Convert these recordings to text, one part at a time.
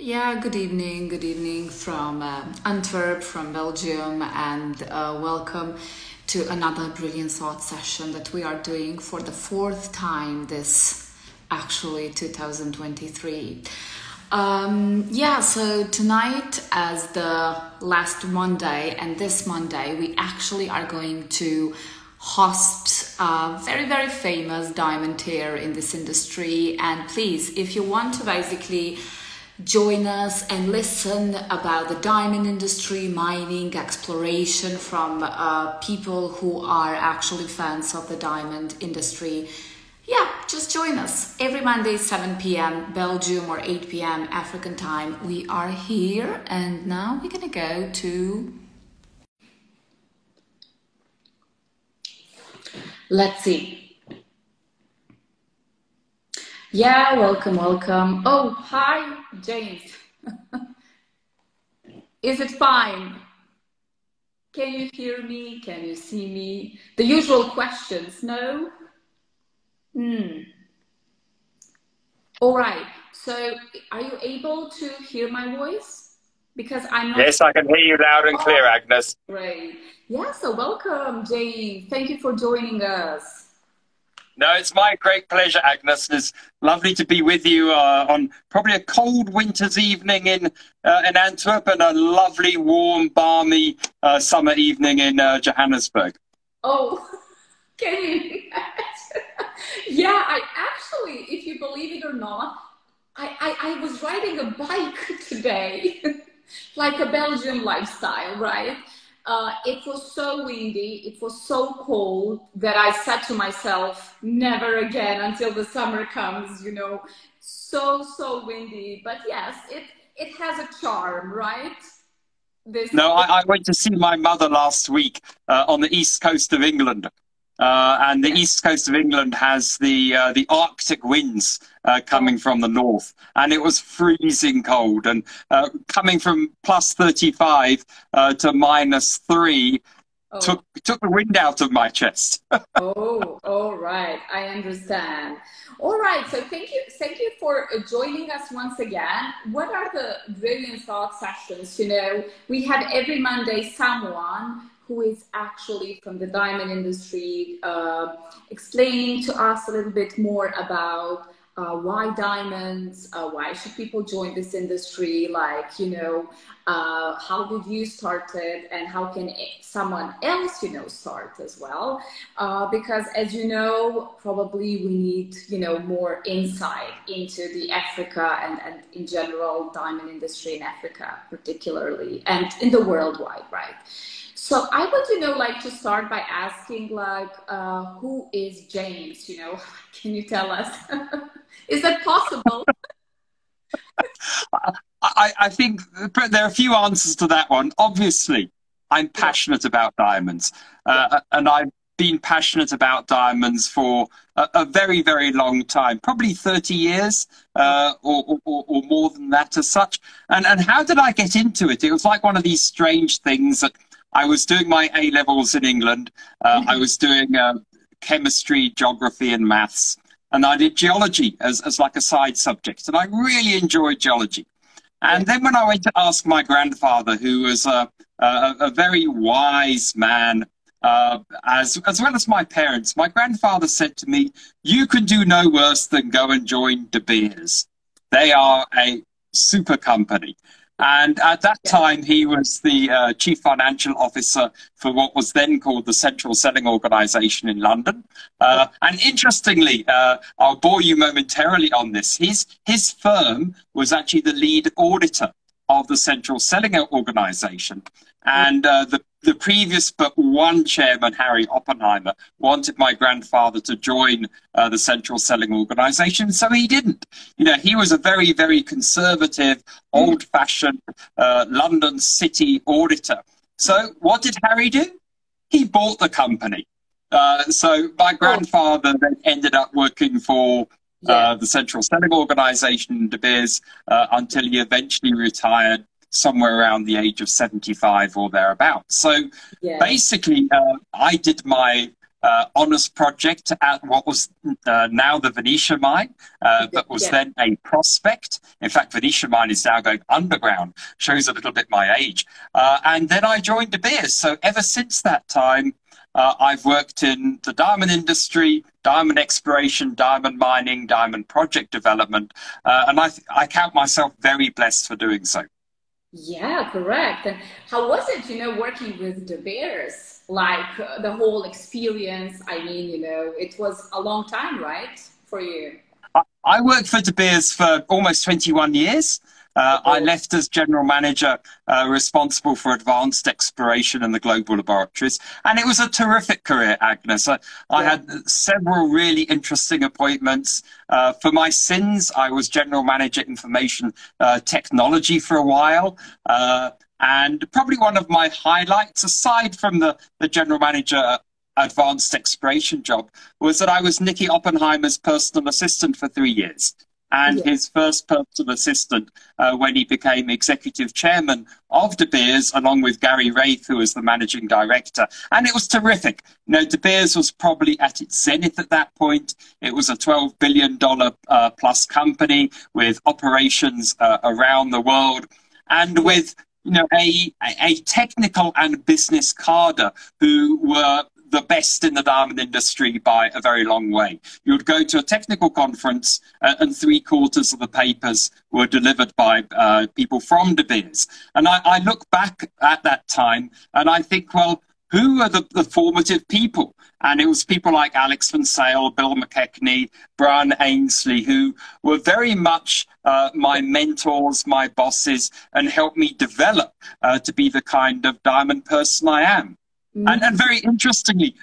Yeah, good evening from Antwerp, from Belgium, and welcome to another brilliant thought session that we are doing for the fourth time this actually 2023. So tonight, as the last Monday and this Monday, we actually are going to host a very, very famous diamantaire in this industry. And please, if you want to basically join us and listen about the diamond industry, mining, exploration from people who are actually fans of the diamond industry, yeah, just join us. Every Monday, 7 p.m. Belgium or 8 p.m. African time, we are here. And now we're gonna go to, let's see. Yeah, welcome, welcome. Oh, hi, James. Is it fine? Can you hear me? Can you see me? The usual questions, no? All right. So are you able to hear my voice? Because I'm not... Yes, I can hear you loud and clear, Agnes. Great. Yeah, so welcome, James. Thank you for joining us. No, it's my great pleasure, Agnes. It's lovely to be with you on probably a cold winter's evening in Antwerp and a lovely, warm, balmy summer evening in Johannesburg. Oh, can you imagine? Yeah, I actually, if you believe it or not, I was riding a bike today, like a Belgian lifestyle, right? It was so windy, it was so cold that I said to myself, never again until the summer comes, you know, so windy. But yes, it has a charm, right? No, I went to see my mother last week on the east coast of England. And the east coast of England has the Arctic winds coming from the north, and it was freezing cold. And coming from plus 35 to minus 3 took the wind out of my chest. Oh, all right, I understand. All right, so thank you for joining us once again. What are the brilliant thought sessions? You know, we have every Monday someone who is actually from the diamond industry, explaining to us a little bit more about why diamonds, why should people join this industry, like, you know, how did you start it, and how can someone else, you know, start as well, because as you know, probably we need, you know, more insight into the Africa and in general diamond industry in Africa particularly, and in the worldwide, right? So I would, you know, like to start by asking, like, who is James? You know, can you tell us? Is that possible? I think there are a few answers to that one. Obviously, I'm passionate about diamonds, and I've been passionate about diamonds for a very, very long time, probably 30 years or more than that as such. And how did I get into it? It was like one of these strange things that I was doing my A-levels in England. I was doing chemistry, geography, and maths. And I did geology as like a side subject. And I really enjoyed geology. And then when I went to ask my grandfather, who was a very wise man, as well as my parents, my grandfather said to me, you can do no worse than go and join De Beers. They are a super company. And at that time, he was the chief financial officer for what was then called the Central Selling Organization in London. And interestingly, I'll bore you momentarily on this. His firm was actually the lead auditor of the Central Selling Organization. And the previous but one chairman, Harry Oppenheimer, wanted my grandfather to join the Central Selling Organization, so he didn't. You know, he was a very, very conservative, old-fashioned London city auditor. So what did Harry do? He bought the company. So my grandfather then ended up working for the Central Selling Organization in De Beers until he eventually retired somewhere around the age of 75 or thereabouts. So basically, I did my honours project at what was now the Venetia mine, but was then a prospect. In fact, Venetia mine is now going underground, shows a little bit my age. And then I joined De Beers. So ever since that time, I've worked in the diamond industry, diamond exploration, diamond mining, diamond project development, and I count myself very blessed for doing so. Yeah, correct. And how was it, working with De Beers? Like the whole experience, I mean, it was a long time, right, for you? I worked for De Beers for almost 21 years. I left as general manager responsible for advanced exploration in the global laboratories. And it was a terrific career, Agnes. I had several really interesting appointments. For my sins, I was general manager information technology for a while. And probably one of my highlights, aside from the general manager advanced exploration job, was that I was Nicky Oppenheimer's personal assistant for 3 years. And his first personal assistant when he became executive chairman of De Beers, along with Gary Wraith, who was the managing director. And it was terrific. De Beers was probably at its zenith at that point. It was a $12 billion plus company with operations around the world, and with a technical and business cadre who were the best in the diamond industry by a very long way. You would go to a technical conference and 3/4 of the papers were delivered by people from De Beers. And I look back at that time and I think, well, who are the formative people? And it was people like Alex Van Sale, Bill McKechnie, Brian Ainsley, who were very much my mentors, my bosses, and helped me develop to be the kind of diamond person I am. And very interestingly,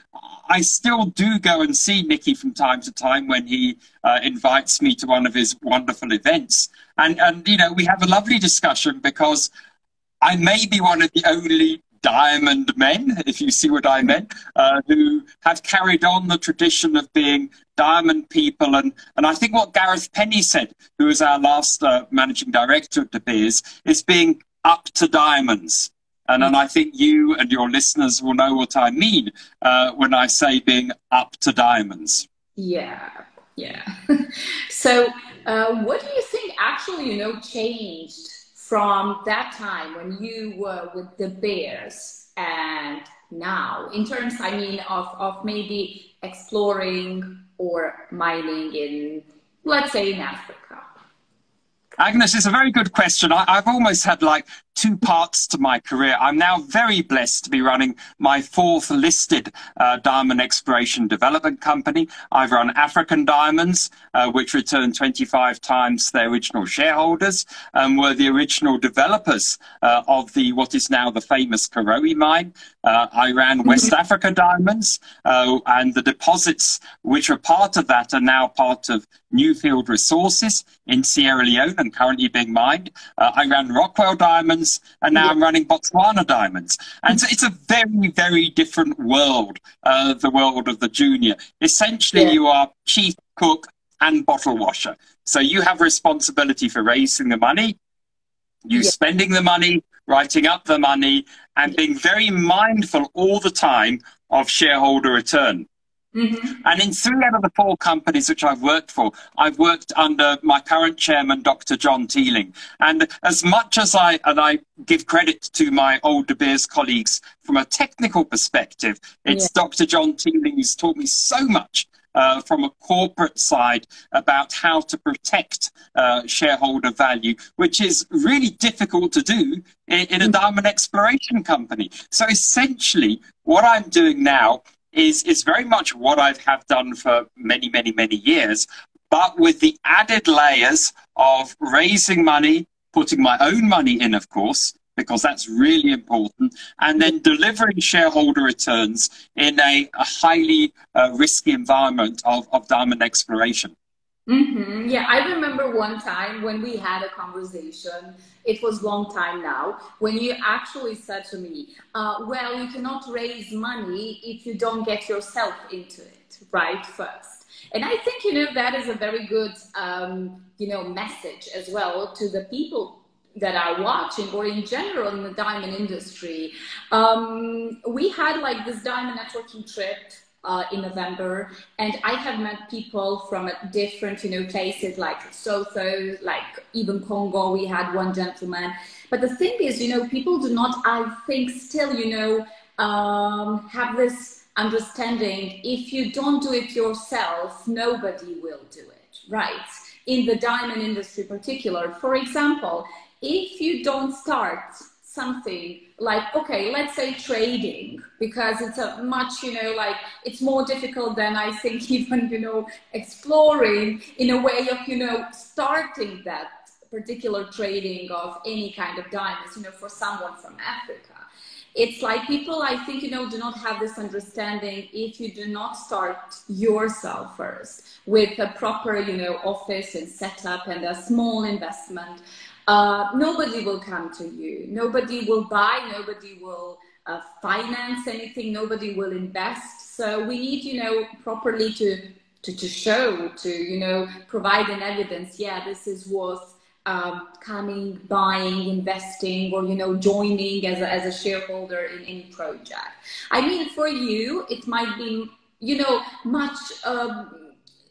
I still do go and see Nicky from time to time when he invites me to one of his wonderful events. And we have a lovely discussion, because I may be one of the only diamond men, if you see what I meant, who have carried on the tradition of being diamond people. And I think what Gareth Penny said, who was our last managing director of De Beers, is being up to diamonds. And I think you and your listeners will know what I mean when I say being up to diamonds. Yeah. So what do you think actually, changed from that time when you were with De Beers and now, in terms, I mean, of maybe exploring or mining in, let's say, in Africa? Agnes, it's a very good question. I've almost had like 2 parts to my career. I'm now very blessed to be running my 4th listed diamond exploration development company. I've run African Diamonds, which returned 25 times their original shareholders, and were the original developers of what is now the famous Karowe mine. I ran West Africa Diamonds, and the deposits which are part of that are now part of Newfield Resources in Sierra Leone and currently being mined. I ran Rockwell Diamonds, and now I'm running Botswana Diamonds. And so it's a very, very different world, the world of the junior. Essentially, you are chief cook and bottle washer. So you have responsibility for raising the money, spending the money, writing up the money, and being very mindful all the time of shareholder return. And in 3 out of the 4 companies which I've worked for, I've worked under my current chairman, Dr. John Teeling. And as much as I give credit to my old De Beers colleagues from a technical perspective, it's Dr. John Teeling who's taught me so much from a corporate side about how to protect shareholder value, which is really difficult to do in a diamond exploration company. So essentially, what I'm doing now is very much what I have done for many, many, many years, but with the added layers of raising money, putting my own money in, of course, because that's really important, and then delivering shareholder returns in a highly risky environment of diamond exploration. Yeah, I remember one time when we had a conversation, it was a long time now, when you actually said to me, well, you cannot raise money if you don't get yourself into it, right, first. And I think, that is a very good, message as well to the people that are watching, or in general in the diamond industry. We had like this diamond networking trip in November, and I have met people from different, places like Lesotho, like even Congo. We had one gentleman, but the thing is, people do not, I think, still, have this understanding. If you don't do it yourself, nobody will do it, right? In the diamond industry, particular, for example, if you don't start something like, okay, let's say trading, because it's a much, it's more difficult than I think even, exploring in a way of, starting that particular trading of any kind of diamonds, for someone from Africa. It's like people, I think, do not have this understanding. If you do not start yourself first with a proper, office and setup and a small investment, nobody will come to you. Nobody will buy. Nobody will finance anything. Nobody will invest. So we need, properly to show, to, provide an evidence. Yeah, this is worth coming, buying, investing, or, joining as a shareholder in any project. I mean, for you, it might be, much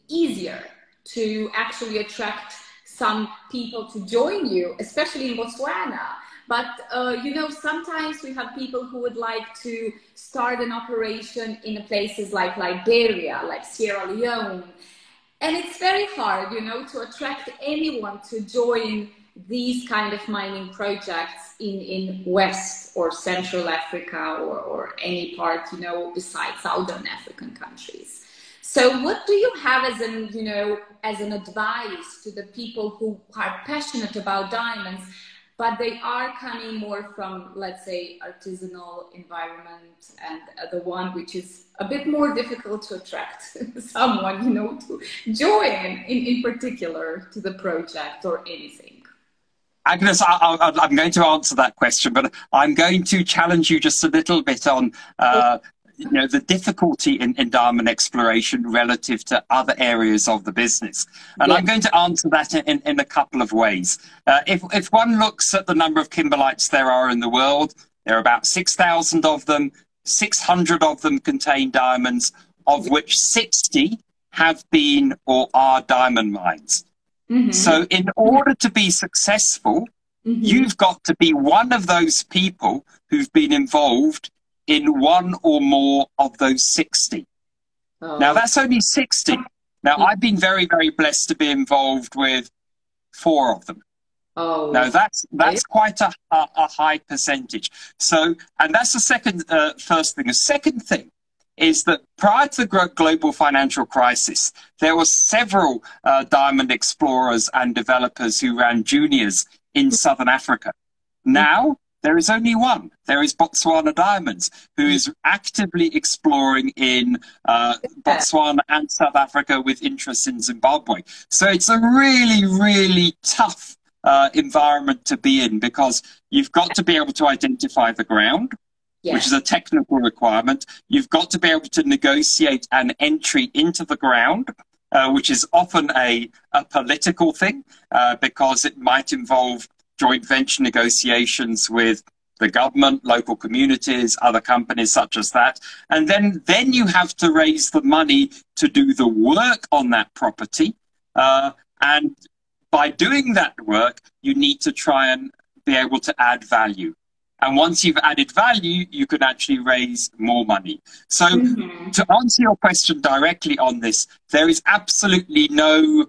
easier to actually attract some people to join you, especially in Botswana. But, sometimes we have people who would like to start an operation in places like Liberia, like Sierra Leone. And it's very hard, to attract anyone to join these kind of mining projects in West or Central Africa or any part, besides Southern African countries. So what do you have as an advice to the people who are passionate about diamonds, but they are coming more from, let's say, artisanal environment, and the one which is a bit more difficult to attract someone, to join in particular to the project or anything? Agnes, I'm going to answer that question, but I'm going to challenge you just a little bit on the difficulty in diamond exploration relative to other areas of the business. And I'm going to answer that in a couple of ways. If one looks at the number of kimberlites there are in the world, there are about 6,000 of them. 600 of them contain diamonds, of which 60 have been or are diamond mines. So in order to be successful, you've got to be one of those people who've been involved in one or more of those 60. Now, that's only 60. Now, I've been very, very blessed to be involved with 4 of them. Now, that's quite a high percentage. So, and that's the first thing. The second thing is that prior to the global financial crisis, there were several diamond explorers and developers who ran juniors in Southern Africa. Now, there is only one. There is Botswana Diamonds, who is actively exploring in Botswana and South Africa with interest in Zimbabwe. So it's a really, really tough environment to be in, because you've got to be able to identify the ground, which is a technical requirement. You've got to be able to negotiate an entry into the ground, which is often a political thing, because it might involve joint venture negotiations with the government, local communities, other companies such as that. And then you have to raise the money to do the work on that property. And by doing that work, you need to try and be able to add value. And once you've added value, you can actually raise more money. So to answer your question directly on this, there is absolutely no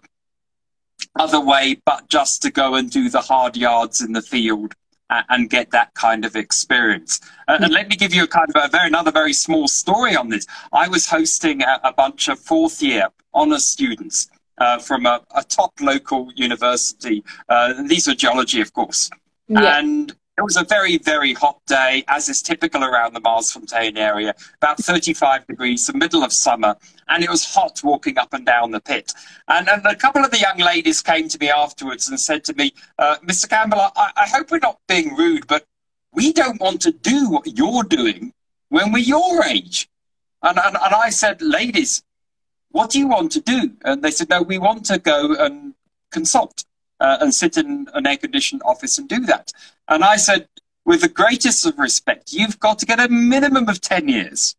other way but just to go and do the hard yards in the field and get that kind of experience. And let me give you a kind of another very small story on this. I was hosting a bunch of 4th-year honours students from a top local university. These are geology, of course. And it was a very, very hot day, as is typical around the Marsfontein area, about 35 degrees, the middle of summer, and it was hot walking up and down the pit. And a couple of the young ladies came to me afterwards and said to me, Mr. Campbell, I hope we're not being rude, but we don't want to do what you're doing when we're your age. And I said, ladies, what do you want to do? And they said, no, we want to go and consult. And sit in an air-conditioned office and do that. And I said, with the greatest of respect, you've got to get a minimum of 10 years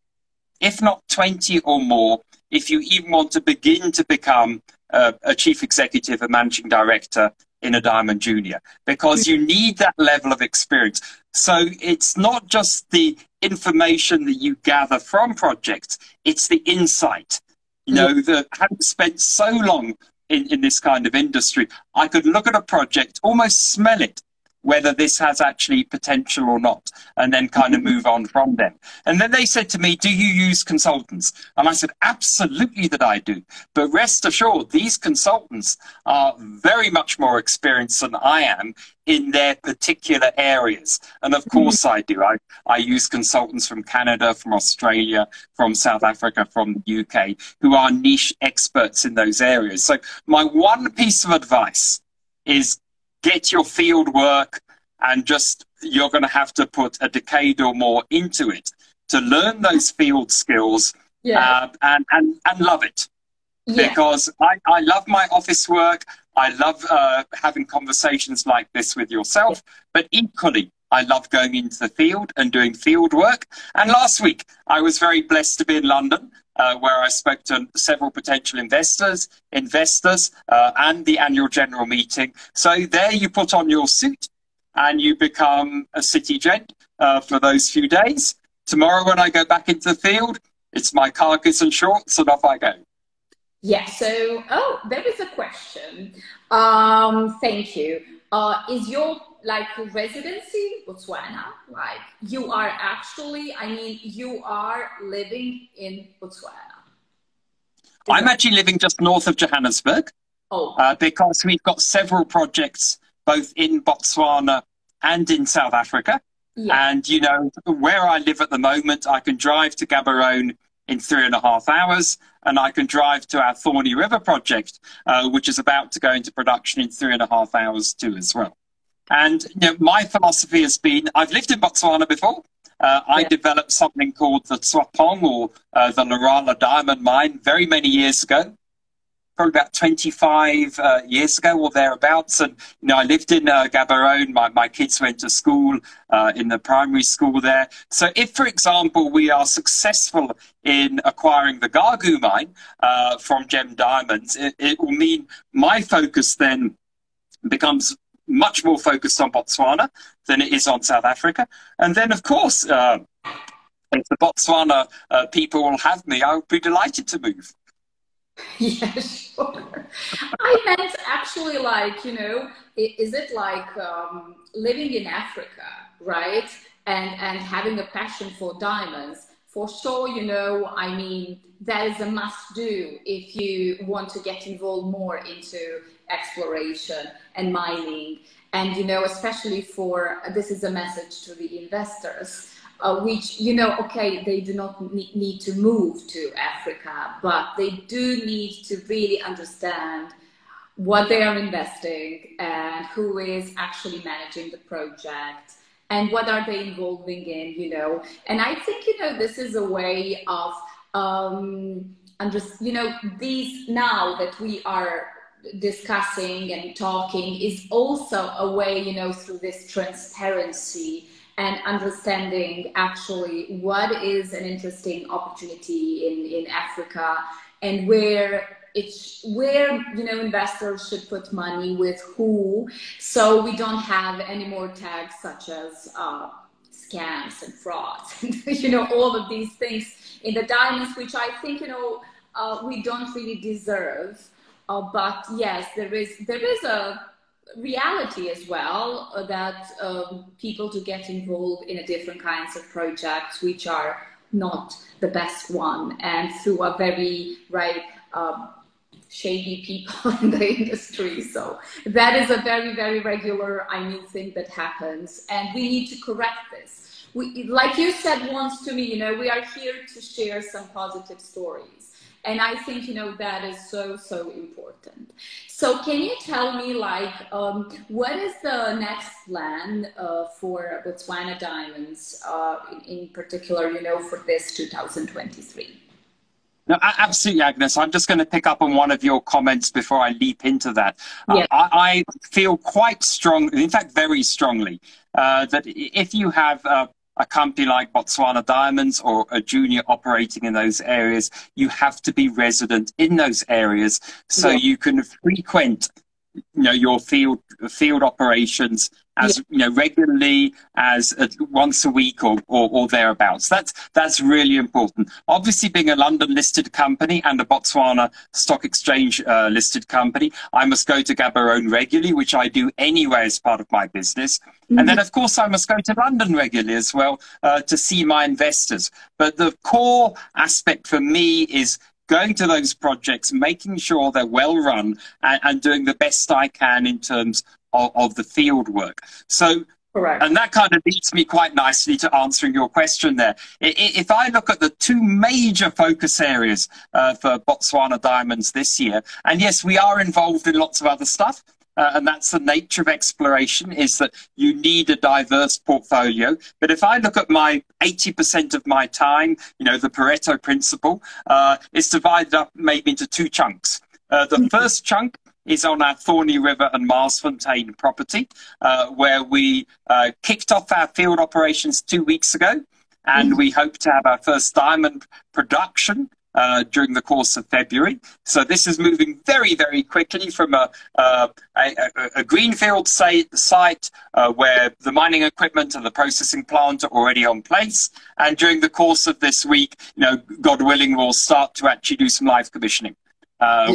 if not 20 or more, if you even want to begin to become a chief executive and managing director in a Diamond Junior, because you need that level of experience. So it's not just the information that you gather from projects, it's the insight. You know, having spent so long in this kind of industry, I could look at a project, almost smell it, whether this has actually potential or not, and then kind of move on from them. And then they said to me, do you use consultants? And I said, absolutely that I do. But rest assured, these consultants are very much more experienced than I am in their particular areas. And of course I do. I use consultants from Canada, from Australia, from South Africa, from the UK, who are niche experts in those areas. So my one piece of advice is get your field work, and just, you're going to have to put a decade or more into it to learn those field skills, and love it. Yeah. Because I love my office work. I love having conversations like this with yourself, but equally, I love going into the field and doing field work. And last week, I was very blessed to be in London, where I spoke to several potential investors, and the annual general meeting. So there you put on your suit and you become a city gent for those few days. Tomorrow when I go back into the field, it's my khakis and shorts and off I go. Yeah, so, there is a question. Thank you. Is your residency Botswana? Like, you are actually, you are living in Botswana? I'm actually living just north of Johannesburg. Because we've got several projects both in Botswana and in South Africa. Yeah. And, you know, where I live at the moment, I can drive to Gaborone in 3.5 hours, and I can drive to our Thorny River project, which is about to go into production in 3.5 hours too as well. And you know, my philosophy has been, I've lived in Botswana before. I developed something called the Tswapong, or the Lerala diamond mine, very many years ago, probably about 25 years ago or thereabouts. And you know, I lived in Gaborone. My kids went to school in the primary school there. So if, for example, we are successful in acquiring the Gagu mine from Gem Diamonds, it will mean my focus then becomes much more focused on Botswana than it is on South Africa. And then, of course, if the Botswana people will have me, I would be delighted to move. Yeah, sure. I meant actually, like, you know, is it like living in Africa, right? And having a passion for diamonds? For sure, you know, I mean, that is a must do if you want to get involved more into exploration and mining. And, you know, especially for, this is a message to the investors, which, you know, okay, they do not need to move to Africa, but they do need to really understand what they are investing and who is actually managing the project and what are they involving in, you know. And I think, you know, this is a way of, you know, these now that we are discussing and talking is also a way, you know, through this transparency and understanding actually what is an interesting opportunity in Africa and where you know, investors should put money with who, so we don't have any more tags such as scams and frauds, you know, all of these things in the diamonds, which I think, you know, we don't really deserve. But yes, there is a reality as well that people to get involved in a different kinds of projects which are not the best one, and through a very shady people in the industry. So that is a very, very regular, I mean, thing that happens, and we need to correct this. Like you said once to me, you know, we are here to share some positive stories. And I think, you know, that is so, so important. So can you tell me, like, what is the next plan for Botswana Diamonds, in particular, you know, for this 2023? No, absolutely, Agnes. I'm just going to pick up on one of your comments before I leap into that. Yeah. I feel quite strongly, in fact, very strongly, that if you have a company like Botswana Diamonds or a junior operating in those areas, you have to be resident in those areas so you can frequent your field operations as regularly as once a week or thereabouts. That's really important. Obviously, being a London listed company and a Botswana Stock Exchange listed company, I must go to Gaborone regularly, which I do anyway as part of my business. And then, of course, I must go to London regularly as well to see my investors. But the core aspect for me is going to those projects, making sure they're well run and doing the best I can in terms of the field work. So, correct. And that kind of leads me quite nicely to answering your question there. If I look at the two major focus areas for Botswana Diamonds this year, and yes, we are involved in lots of other stuff, and that's the nature of exploration, is that you need a diverse portfolio. But if I look at my 80% of my time, the Pareto principle, it's divided up maybe into two chunks. The first chunk is on our Thorney River and Marsfontein property, where we kicked off our field operations 2 weeks ago, and we hope to have our first diamond production during the course of February. So this is moving very, very quickly from a greenfield site where the mining equipment and the processing plant are already on place. And during the course of this week, God willing, we'll start to actually do some live commissioning.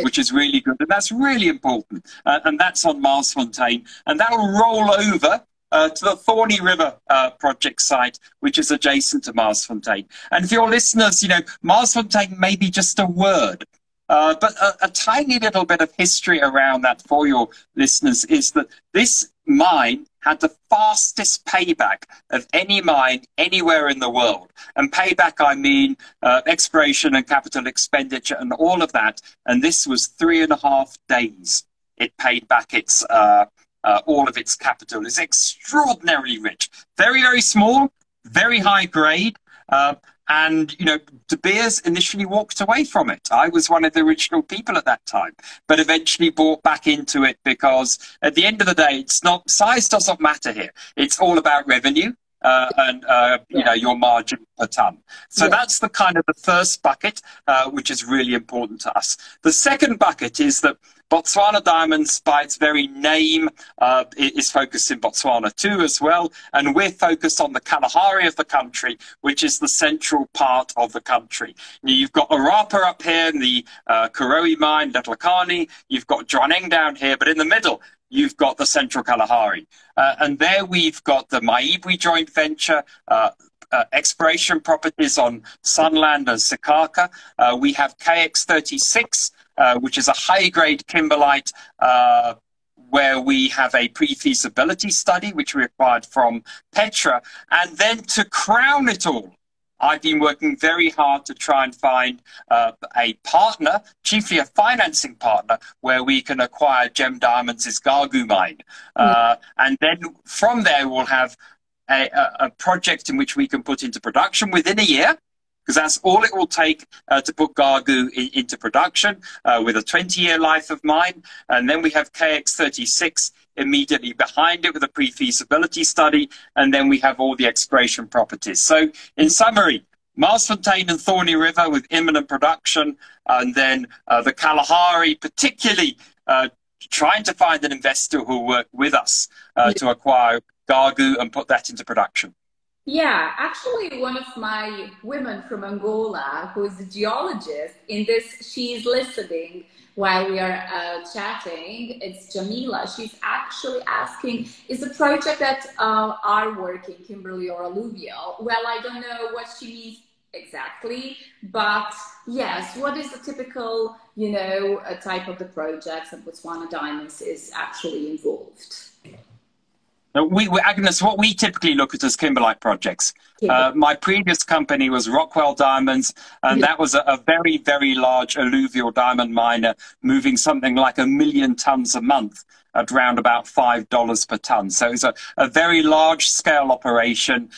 Which is really good, and that's really important. And that's on Marsfontein, and that will roll over to the Thorney River project site, which is adjacent to Marsfontein. And for your listeners, Marsfontein may be just a word, but a tiny little bit of history around that for your listeners is that this mine had the fastest payback of any mine anywhere in the world. And payback, I mean exploration and capital expenditure and all of that. And this was 3.5 days. It paid back its all of its capital. It's extraordinarily rich. Very, very small, very high grade. And, De Beers initially walked away from it. I was one of the original people at that time, but eventually bought back into it because at the end of the day, size doesn't matter here. It's all about revenue and, your margin per ton. So that's the kind of the first bucket, which is really important to us. The second bucket is that Botswana Diamonds, by its very name, is focused in Botswana too as well. And we're focused on the Kalahari of the country, which is the central part of the country. You've got Orapa up here in the Karowe mine, Letlhakane. You've got Diamondaine down here, but in the middle, you've got the central Kalahari. And there we've got the Maibwe joint venture, exploration properties on Sunland and Sikaka. We have KX36, which is a high-grade kimberlite, where we have a pre-feasibility study, which we acquired from Petra. And then to crown it all, I've been working very hard to try and find a partner, chiefly a financing partner, where we can acquire Gem Diamonds' Gargu mine. And then from there, we'll have a project in which we can put into production within a year, because that's all it will take to put Gargu into production with a 20-year life of mine. And then we have KX36 immediately behind it with a pre-feasibility study. And then we have all the exploration properties. So in summary, Marsfontein and Thorney River with imminent production. And then the Kalahari, particularly trying to find an investor who will work with us to acquire Gargu and put that into production. Yeah, actually, one of my women from Angola, who is a geologist, she's listening while we are chatting. It's Jamila. She's actually asking, is the project that are working, Kimberley or Alluvial? Well, I don't know what she means exactly, but yes, what is the typical, type of the projects that Botswana Diamonds is actually involved? Agnes, what we typically look at as kimberlite projects. My previous company was Rockwell Diamonds, and that was a very, very large alluvial diamond miner moving something like 1 million tons a month at around about $5 per ton. So it's a very large scale operation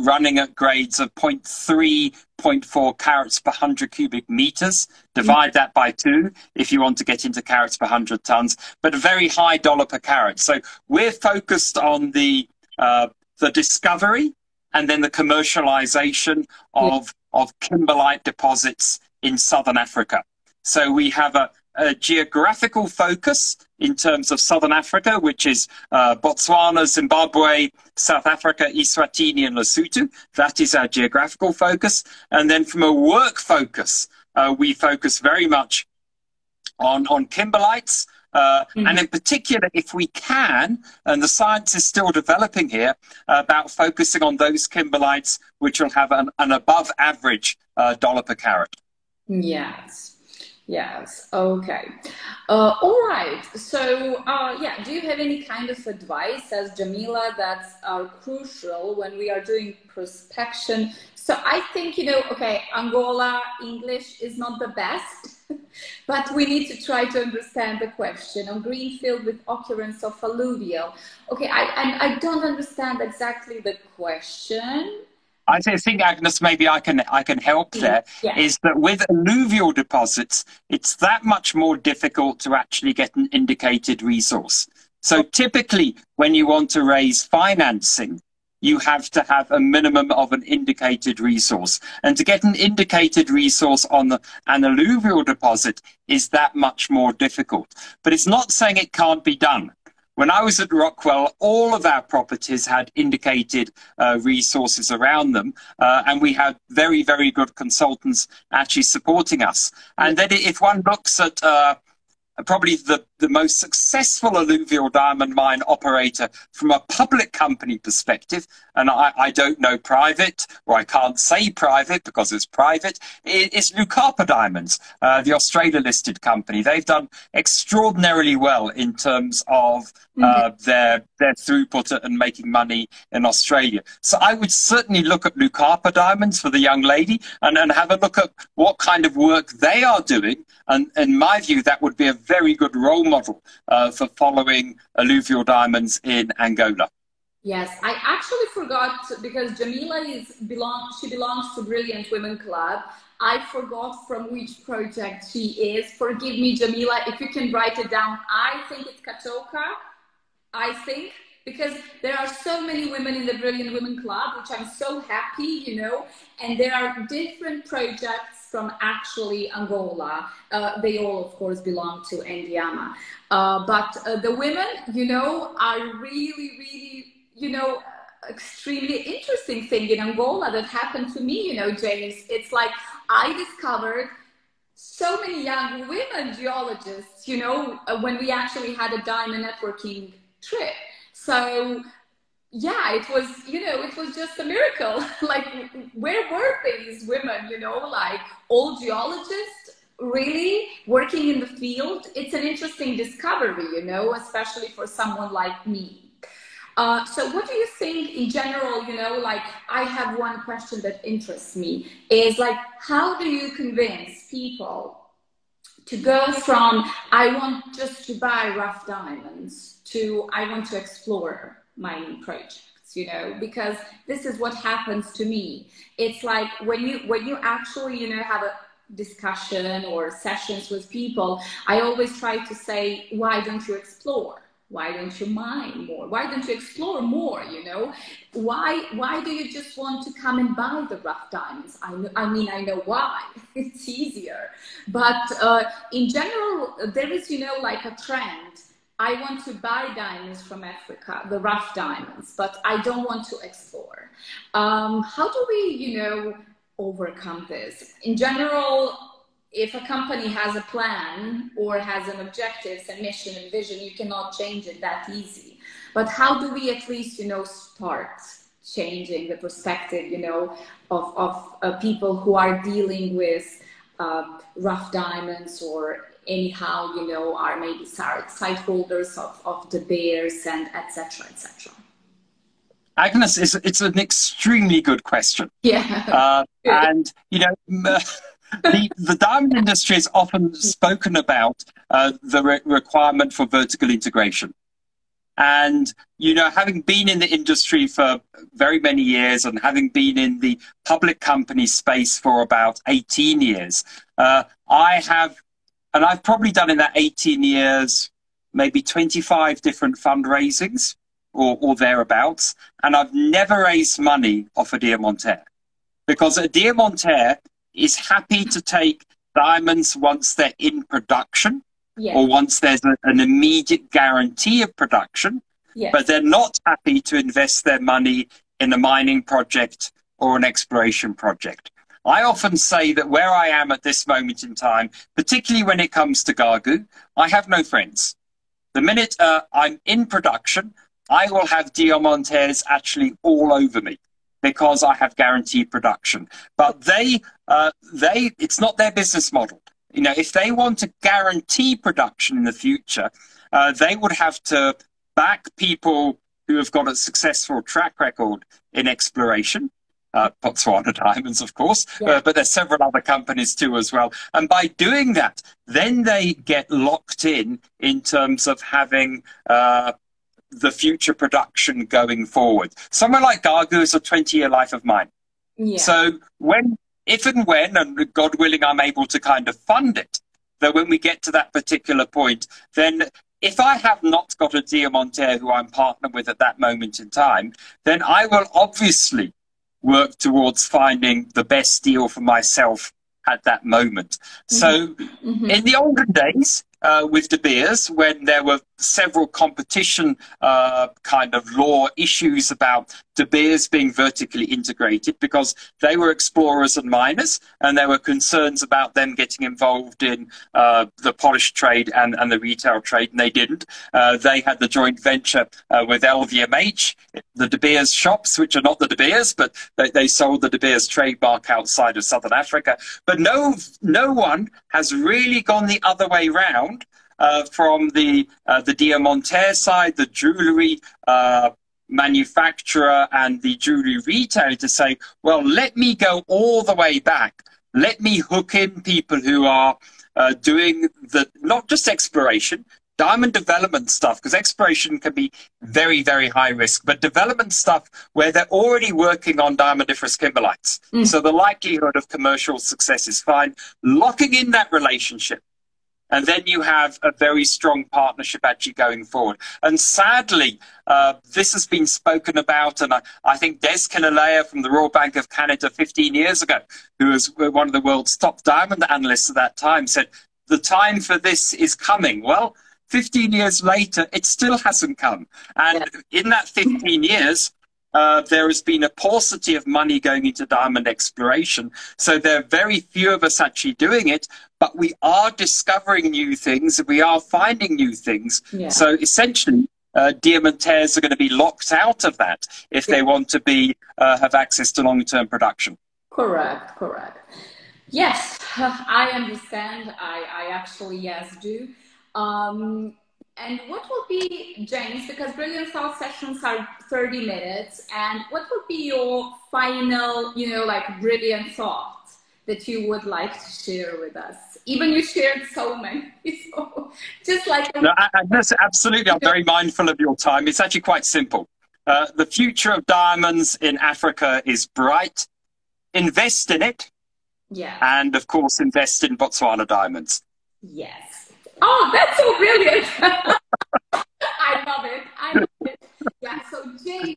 running at grades of 0.3, 0.4 carats per 100 cubic meters. Divide that by 2 if you want to get into carats per 100 tons, but a very high dollar per carat. So we're focused on the discovery and then the commercialization of kimberlite deposits in southern Africa. So we have a geographical focus in terms of southern Africa, which is Botswana, Zimbabwe, South Africa, Eswatini, and Lesotho. That is our geographical focus. And then from a work focus, we focus very much on kimberlites. And in particular, if we can, and the science is still developing here, about focusing on those kimberlites which will have an above average dollar per carat. Yes. Yes. Okay. All right. So, yeah, do you have any kind of advice as Jamila that's crucial when we are doing prospection? So I think, okay, Angola English is not the best, but we need to try to understand the question. On greenfield with occurrence of alluvial. Okay, I don't understand exactly the question. I think, Agnes, maybe I can help there. Yeah. Is that with alluvial deposits, it's that much more difficult to actually get an indicated resource. So typically, when you want to raise financing, you have to have a minimum of an indicated resource. And to get an indicated resource on an alluvial deposit is that much more difficult. But it's not saying it can't be done. When I was at Rockwell, all of our properties had indicated resources around them, and we had very, very good consultants actually supporting us. And then if one looks at probably the most successful alluvial diamond mine operator from a public company perspective, and I don't know private, or I can't say private because it's private, is Lukapa Diamonds, the Australia-listed company. They've done extraordinarily well in terms of their throughput and making money in Australia. So I would certainly look at Lukapa Diamonds for the young lady and have a look at what kind of work they are doing. And in my view, that would be a very good role model for following alluvial diamonds in Angola. Yes, I actually forgot, because Jamila she belongs to Brilliant Women Club. I forgot from which project she is. Forgive me, Jamila, if you can write it down. I think it's Katoka, because there are so many women in the Brilliant Women Club, which I'm so happy, and there are different projects from actually Angola. They all, of course, belong to Ndiama. But the women, are really, really, extremely interesting thing in Angola that happened to me, James. It's like I discovered so many young women geologists, when we actually had a diamond networking trip. So yeah, it was, it was just a miracle. Like, where were these women, like all geologists really working in the field? It's an interesting discovery, especially for someone like me. So what do you think in general, like I have one question that interests me is like, how do you convince people to go from, I want just to buy rough diamonds to, I want to explore mining projects, because this is what happens to me. It's like when you actually, have a discussion or sessions with people, I always try to say, why don't you explore? Why don't you mine more? Why don't you explore more? Why do you just want to come and buy the rough diamonds? I mean, I know why. It's easier. But in general, there is, like a trend. I want to buy diamonds from Africa, the rough diamonds, but I don't want to explore. How do we, overcome this? In general, if a company has a plan or has an objective and mission and vision, you cannot change it that easy. But how do we at least, start changing the perspective, of people who are dealing with rough diamonds, or anyhow, are maybe site holders of De Beers and etc., etc. Agnes, it's an extremely good question. Yeah. And, the diamond industry is often spoken about the requirement for vertical integration. And, having been in the industry for very many years and having been in the public company space for about 18 years, I've probably done in that 18 years, maybe 25 different fundraisings or thereabouts, and I've never raised money off a Diamantaire, because a Diamantaire is happy to take diamonds once they're in production, or once there's an immediate guarantee of production, but they're not happy to invest their money in a mining project or an exploration project. I often say that where I am at this moment in time, particularly when it comes to Gargou, I have no friends. The minute I'm in production, I will have Diamantaires actually all over me, because I have guaranteed production. But it's not their business model. You know, if they want to guarantee production in the future, they would have to back people who have got a successful track record in exploration. Botswana Diamonds, of course, but there's several other companies too as well. And by doing that, then they get locked in terms of having the future production going forward. Somewhere like Gargou is a 20-year life of mine. So if and when, and God willing, I'm able to kind of fund it, that when we get to that particular point, then if I have not got a Diamantaire who I'm partnered with at that moment in time, then I will obviously work towards finding the best deal for myself at that moment. So in the olden days, with De Beers, when there were several competition kind of law issues about De Beers being vertically integrated, because they were explorers and miners, and there were concerns about them getting involved in the polished trade and the retail trade, and they didn't. They had the joint venture with LVMH, the De Beers shops, which are not the De Beers, but they sold the De Beers trademark outside of Southern Africa. But no one has really gone the other way round from the Diamantaire side, the jewellery manufacturer and the jewellery retailer, to say, well, let me go all the way back. Let me hook in people who are doing not just exploration, diamond development stuff, because exploration can be very, very high risk, but development stuff where they're already working on diamondiferous kimberlites. So the likelihood of commercial success is fine. Locking in that relationship, and then you have a very strong partnership actually going forward. And sadly, this has been spoken about, and I think Des Kinalea from the Royal Bank of Canada 15 years ago, who was one of the world's top diamond analysts at that time, said, the time for this is coming. Well, 15 years later, it still hasn't come. And in that 15 years, there has been a paucity of money going into diamond exploration. So there are very few of us actually doing it, but we are discovering new things. We are finding new things. So essentially, Diamantaires are going to be locked out of that if they want to have access to long-term production. Correct. Yes, I understand. I actually, do. And what will be, James, because Brilliant Thought sessions are 30 minutes, and what would be your final, like brilliant thought that you would like to share with us? Even you shared so many, so just like... No, Agnes, absolutely. I'm very mindful of your time. It's actually quite simple. The future of diamonds in Africa is bright. Invest in it. And of course, invest in Botswana diamonds. Yes. Oh, that's so brilliant. I love it. Yeah, so James,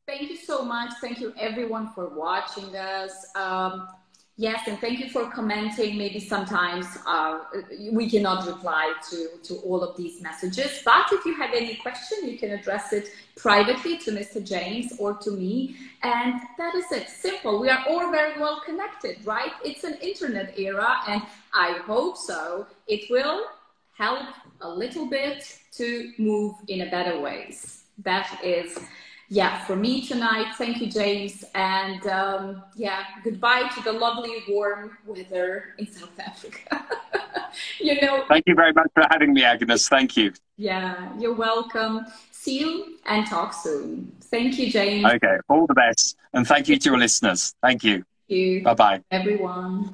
thank you so much. Thank you everyone for watching us. Yes, and thank you for commenting. Maybe sometimes we cannot reply to all of these messages, but if you have any question, you can address it privately to Mr. James or to me. And that is it. Simple. We are all very well connected, right? It's an internet era, and I hope so. It will help a little bit to move in a better ways. That is, for me tonight. Thank you, James. And goodbye to the lovely warm weather in South Africa. Thank you very much for having me, Agnes. Thank you. Yeah, you're welcome. See you and talk soon. Thank you, James. Okay, all the best. And thank you to your listeners. Thank you. Thank you. Bye-bye. Everyone.